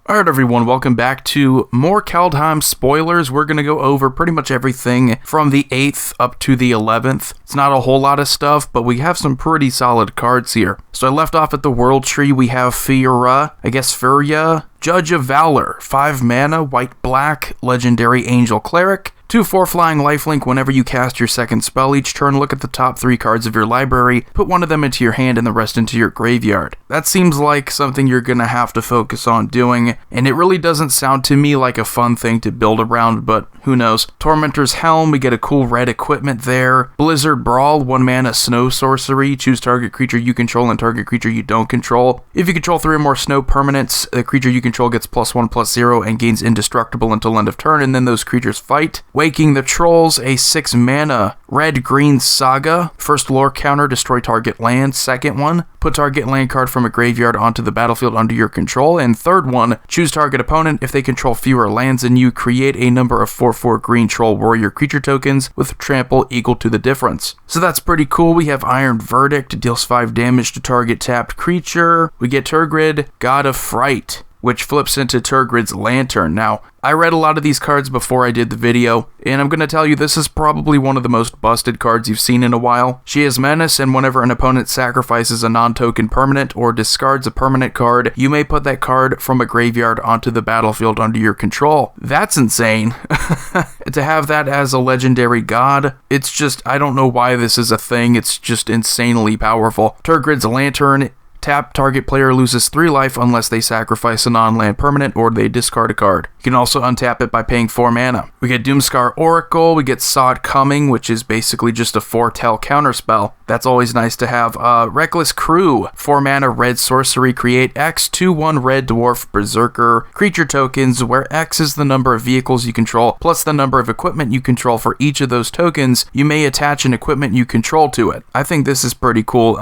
Alright everyone, welcome back to more Kaldheim Spoilers. We're going to go over pretty much everything from the 8th up to the 11th. It's not a whole lot of stuff, but we have some pretty solid cards here. So I left off at the World Tree. We have Furia, Judge of Valor, 5 mana, white-black, legendary Angel Cleric. 2/4 flying lifelink. Whenever you cast your second spell each turn, look at the top 3 cards of your library, put one of them into your hand and the rest into your graveyard. That seems like something you're gonna have to focus on doing, and it really doesn't sound to me like a fun thing to build around, but who knows. Tormentor's Helm, we get a cool red equipment there. Blizzard Brawl, 1 mana snow sorcery. Choose target creature you control and target creature you don't control. If you control 3 or more snow permanents, the creature you control gets +1/+0 and gains indestructible until end of turn, and then those creatures fight. Waking the Trolls, a 6 mana red-green saga. First lore counter, destroy target land. Second one, put target land card from a graveyard onto the battlefield under your control. And third one, choose target opponent. If they control fewer lands than you, create a number of 4/4 green troll warrior creature tokens with trample equal to the difference. So that's pretty cool. We have Iron Verdict, deals 5 damage to target tapped creature. We get Turgid, God of Fright, which flips into Turgrid's Lantern. Now, I read a lot of these cards before I did the video, and I'm going to tell you this is probably one of the most busted cards you've seen in a while. She has Menace, and whenever an opponent sacrifices a non-token permanent or discards a permanent card, you may put that card from a graveyard onto the battlefield under your control. That's insane. To have that as a legendary god, it's just, I don't know why this is a thing, it's just insanely powerful. Turgrid's Lantern, tap, target player loses 3 life unless they sacrifice a non-land permanent or they discard a card. You can also untap it by paying 4 mana. We get Doomscourge Oracle, we get Saw It Coming, which is basically just a foretell counterspell. That's always nice to have. Reckless Crew, 4 mana red sorcery, create X, 2/1 red dwarf berserker creature tokens, where X is the number of vehicles you control, plus the number of equipment you control. For each of those tokens, you may attach an equipment you control to it. I think this is pretty cool.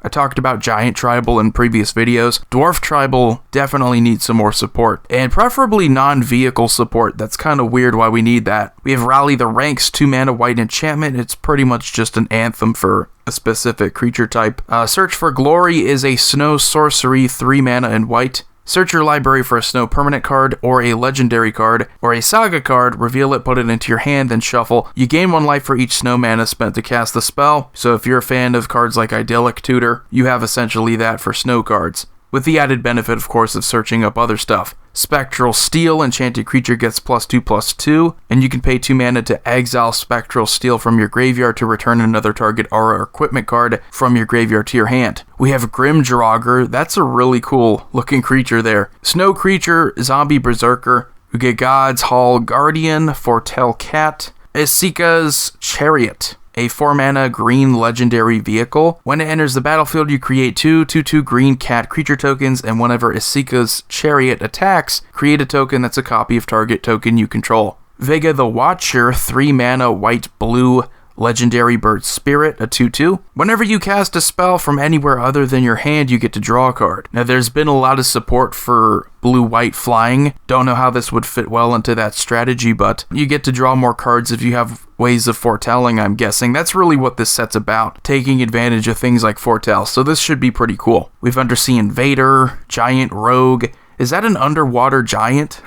I talked about Giant Tribal in previous videos. Dwarf Tribal definitely needs some more support, and preferably non-vehicle support. That's kind of weird why we need that. We have Rally the Ranks, 2 mana white enchantment. It's pretty much just an anthem for a specific creature type. Search for Glory is a snow sorcery, 3 mana and white. Search your library for a snow permanent card, or a legendary card, or a saga card, reveal it, put it into your hand, then shuffle. You gain 1 life for each snow mana spent to cast the spell, so if you're a fan of cards like Idyllic Tutor, you have essentially that for snow cards, with the added benefit, of course, of searching up other stuff. Spectral Steel, enchanted creature gets +2/+2, and you can pay 2 mana to exile Spectral Steel from your graveyard to return another target aura or equipment card from your graveyard to your hand. We have Grimdraugr, that's a really cool looking creature there. Snow creature, zombie berserker. We get God's Hall Guardian, Foretell Cat, Isika's Chariot, a 4 mana green legendary vehicle. When it enters the battlefield, you create 2/2/2 green cat creature tokens, and whenever Isika's Chariot attacks, create a token that's a copy of target token you control. Vega the Watcher, 3 mana white-blue legendary bird spirit, a 2/2. Whenever you cast a spell from anywhere other than your hand, you get to draw a card. Now, there's been a lot of support for blue-white flying. Don't know how this would fit well into that strategy, but you get to draw more cards if you have ways of foretelling, I'm guessing. That's really what this set's about, taking advantage of things like foretell, so this should be pretty cool. We've Undersea Invader, Giant Rogue. Is that an underwater giant?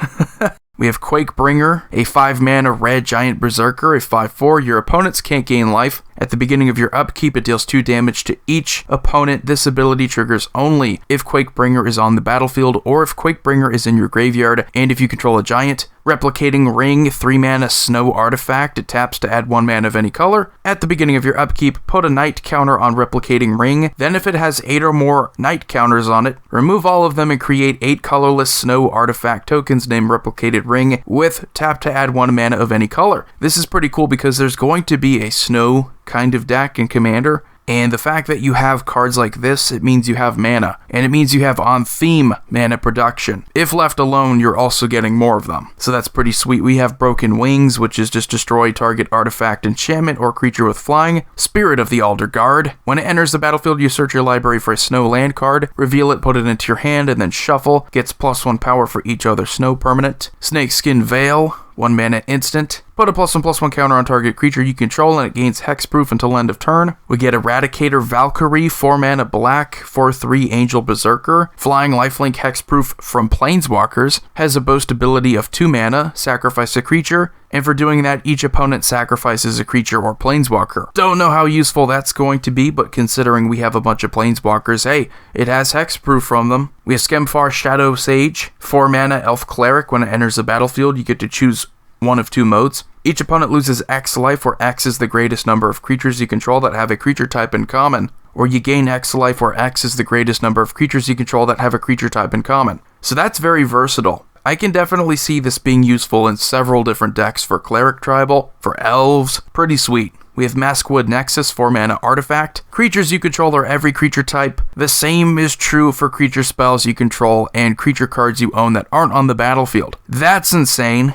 We have Quake Bringer, a 5 mana red giant berserker, a 5/4. Your opponents can't gain life. At the beginning of your upkeep, it deals 2 damage to each opponent. This ability triggers only if Quake Bringer is on the battlefield, or if Quake Bringer is in your graveyard, and if you control a giant. Replicating Ring, 3 mana snow artifact. It taps to add 1 mana of any color. At the beginning of your upkeep, put a night counter on Replicating Ring. Then if it has 8 or more night counters on it, remove all of them and create 8 colorless snow artifact tokens named Replicated Ring with tap to add 1 mana of any color. This is pretty cool because there's going to be a snow kind of deck in Commander, and the fact that you have cards like this, it means you have mana, and it means you have on-theme mana production. If left alone, you're also getting more of them, so that's pretty sweet. We have Broken Wings, which is just destroy target artifact, enchantment, or creature with flying. Spirit of the Alder Guard. When it enters the battlefield, you search your library for a snow land card, reveal it, put it into your hand, and then shuffle. Gets +1 power for each other snow permanent. Snakeskin Veil, 1 mana instant. Put a +1/+1 counter on target creature you control and it gains hexproof until end of turn. We get Eradicator Valkyrie, 4 mana black, 4/3 Angel Berserker, flying lifelink hexproof from Planeswalkers, has a boast ability of 2 mana, sacrifice a creature, and for doing that, each opponent sacrifices a creature or planeswalker. Don't know how useful that's going to be, but considering we have a bunch of planeswalkers, hey, it has hexproof from them. We have Skemfar Shadow Sage, 4 mana Elf Cleric. When it enters the battlefield, you get to choose one of 2 modes. Each opponent loses X life, where X is the greatest number of creatures you control that have a creature type in common, or you gain X life, where X is the greatest number of creatures you control that have a creature type in common. So that's very versatile. I can definitely see this being useful in several different decks for Cleric Tribal, for Elves, pretty sweet. We have Maskwood Nexus, 4 mana artifact. Creatures you control are every creature type. The same is true for creature spells you control and creature cards you own that aren't on the battlefield. That's insane.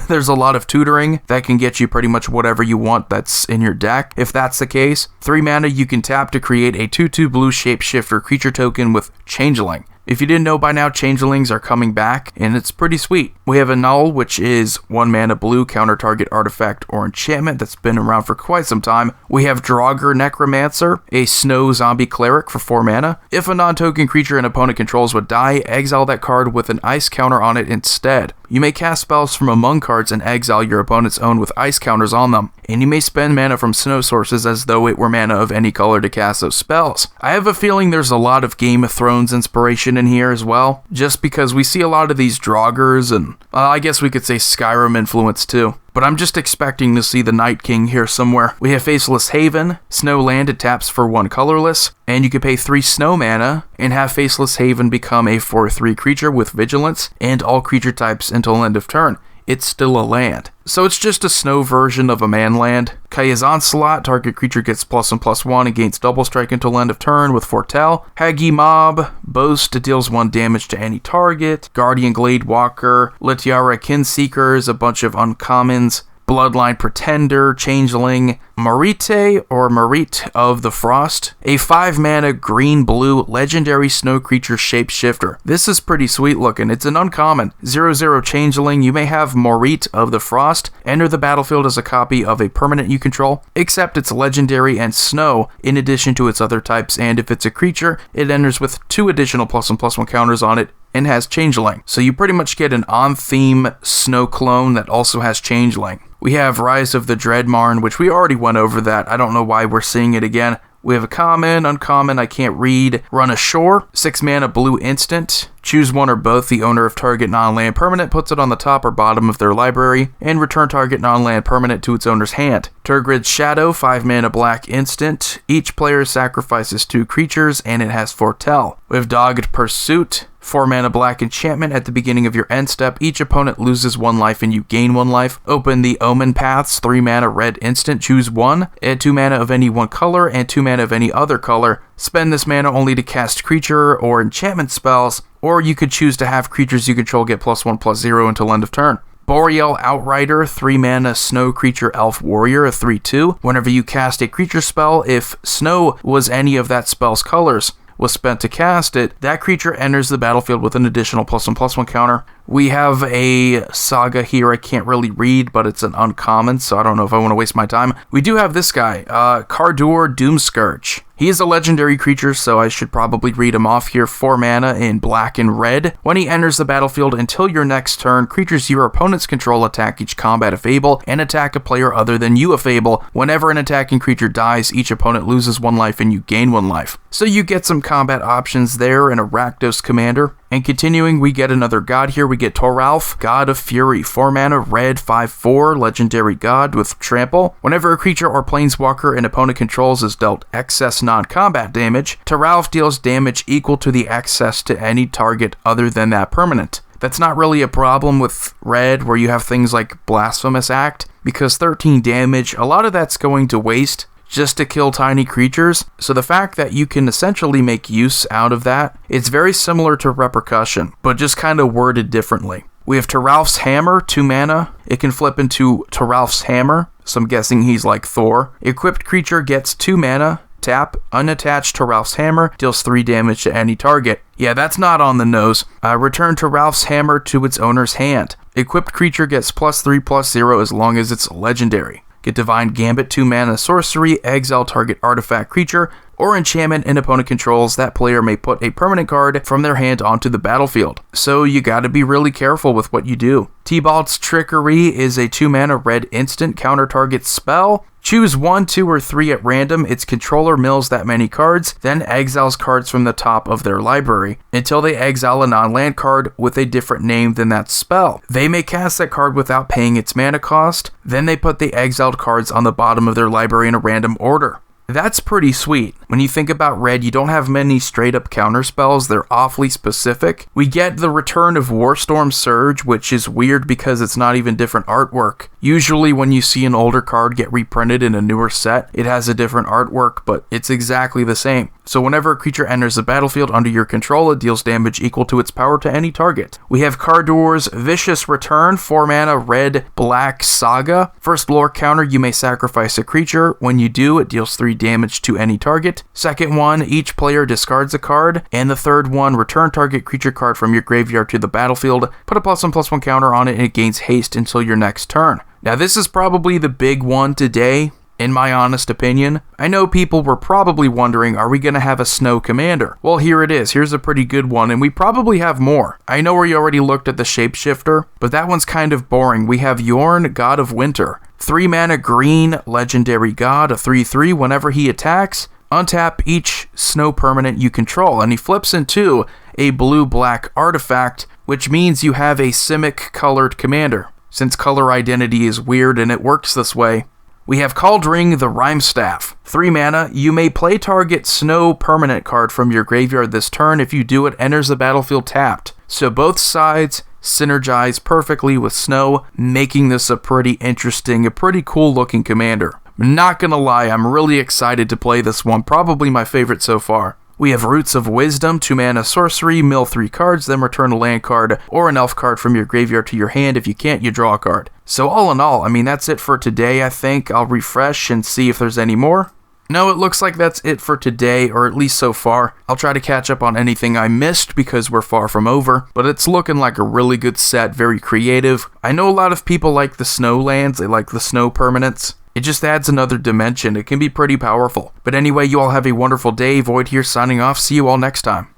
There's a lot of tutoring that can get you pretty much whatever you want that's in your deck. If that's the case, 3 mana you can tap to create a 2/2 blue shapeshifter creature token with Changeling. If you didn't know by now, Changelings are coming back, and it's pretty sweet. We have a Null, which is 1 mana blue, counter target artifact or enchantment that's been around for quite some time. We have Draugr Necromancer, a snow zombie cleric for 4 mana. If a non-token creature an opponent controls would die, exile that card with an ice counter on it instead. You may cast spells from among cards and exile your opponent's own with ice counters on them, and you may spend mana from snow sources as though it were mana of any color to cast those spells. I have a feeling there's a lot of Game of Thrones inspiration in here as well, just because we see a lot of these Draugrs and I guess we could say Skyrim influence too. But I'm just expecting to see the Night King here somewhere. We have Faceless Haven, snow land, it taps for 1 colorless, and you can pay 3 snow mana and have Faceless Haven become a 4/3 creature with vigilance and all creature types until end of turn. It's still a land. So it's just a snow version of a man land. Kaya's Onslaught, target creature gets +1/+1 and gains double strike until end of turn with Foretell. Hagi Mob, boast, deals 1 damage to any target. Guardian Gladewalker, Litiara Kinseekers, a bunch of uncommons. Bloodline Pretender, Changeling, Marite or Marit of the Frost, a 5 mana green-blue legendary snow creature shapeshifter. This is pretty sweet looking. It's an uncommon. 0/0 Changeling, you may have Marit of the Frost enter the battlefield as a copy of a permanent you control, except it's legendary and snow in addition to its other types, and if it's a creature, it enters with 2 additional +1/+1 counters on it and has Changeling. So you pretty much get an on-theme snow clone that also has Changeling. We have Rise of the Dreadmarn, which we already went over that. I don't know why we're seeing it again. We have a common, uncommon, I can't read. Run Ashore, 6 mana blue instant. Choose one or both. The owner of target non-land permanent puts it on the top or bottom of their library, and return target non-land permanent to its owner's hand. Turgrid's Shadow, 5 mana black instant. Each player sacrifices 2 creatures, and it has Foretell. We have Dogged Pursuit, 4 mana black enchantment. At the beginning of your end step, each opponent loses 1 life and you gain 1 life. Open the Omen Paths, 3 mana red instant. Choose 1. Add 2 mana of any one color and 2 mana of any other color. Spend this mana only to cast creature or enchantment spells, or you could choose to have creatures you control get +1/+0 until end of turn. Boreal Outrider, 3 mana snow creature elf warrior, a 3/2. Whenever you cast a creature spell, if snow was any of that spell's colors was spent to cast it, that creature enters the battlefield with an additional +1/+1 counter. We have a saga here I can't really read, but it's an uncommon, so I don't know if I want to waste my time. We do have this guy, Cardur Doomscourge. He is a legendary creature, so I should probably read him off here. 4 mana in black and red. When he enters the battlefield until your next turn, creatures your opponents control attack each combat if able, and attack a player other than you if able. Whenever an attacking creature dies, each opponent loses 1 life and you gain 1 life. So you get some combat options there in a Rakdos commander. And continuing, we get another god here. We get Toralf, God of Fury, 4 mana, red, 5/4, legendary god with trample. Whenever a creature or planeswalker an opponent controls is dealt excess non-combat damage, Toralf deals damage equal to the excess to any target other than that permanent. That's not really a problem with red, where you have things like Blasphemous Act, because 13 damage, a lot of that's going to waste just to kill tiny creatures. So the fact that you can essentially make use out of that, it's very similar to Repercussion, but just kind of worded differently. We have Toralf's Hammer, 2 mana. It can flip into Toralf's Hammer, so I'm guessing he's like Thor. Equipped creature gets 2 mana. Tap, unattached Toralf's Hammer, deals 3 damage to any target. Yeah, that's not on the nose. Return to Ralph's hammer to its owner's hand. Equipped creature gets +3/+0 as long as it's legendary. Get Divine Gambit 2-mana sorcery, exile target artifact creature, or enchantment an opponent controls. That player may put a permanent card from their hand onto the battlefield. So you gotta be really careful with what you do. Tbald's Trickery is a 2-mana red instant counter target spell. Choose 1, 2, or 3 at random. Its controller mills that many cards, then exiles cards from the top of their library until they exile a non-land card with a different name than that spell. They may cast that card without paying its mana cost, then they put the exiled cards on the bottom of their library in a random order. That's pretty sweet. When you think about red, you don't have many straight up counter spells, they're awfully specific. We get the return of Warstorm Surge, which is weird because it's not even different artwork. Usually when you see an older card get reprinted in a newer set, it has a different artwork, but it's exactly the same. So whenever a creature enters the battlefield under your control, it deals damage equal to its power to any target. We have Cardur's Vicious Return, 4-mana red-black saga. First lore counter, you may sacrifice a creature. When you do, it deals 3 damage to any target. Second one, each player discards a card. And the third one, return target creature card from your graveyard to the battlefield. Put a +1/+1 counter on it and it gains haste until your next turn. Now this is probably the big one today, in my honest opinion. I know people were probably wondering, are we going to have a snow commander? Well, here it is. Here's a pretty good one, and we probably have more. I know we already looked at the shapeshifter, but that one's kind of boring. We have Yorn God of Winter. 3-mana green legendary god, a 3/3. Whenever he attacks, untap each snow permanent you control, and he flips into a blue-black artifact, which means you have a Simic colored commander, since color identity is weird and it works this way. We have Kaldheim the Rhyme Staff. 3-mana, you may play target snow permanent card from your graveyard this turn. If you do, it enters the battlefield tapped. So both sides synergize perfectly with snow, making this a pretty interesting, a pretty cool looking commander. Not gonna lie, I'm really excited to play this one, probably my favorite so far. We have Roots of Wisdom, 2-mana sorcery, mill 3 cards, then return a land card or an elf card from your graveyard to your hand. If you can't, you draw a card. So all in all, I mean, that's it for today, I think. I'll refresh and see if there's any more. No, it looks like that's it for today, or at least so far. I'll try to catch up on anything I missed because we're far from over, but it's looking like a really good set, very creative. I know a lot of people like the snow lands, they like the snow permanents. It just adds another dimension. It can be pretty powerful. But anyway, you all have a wonderful day. Void here signing off. See you all next time.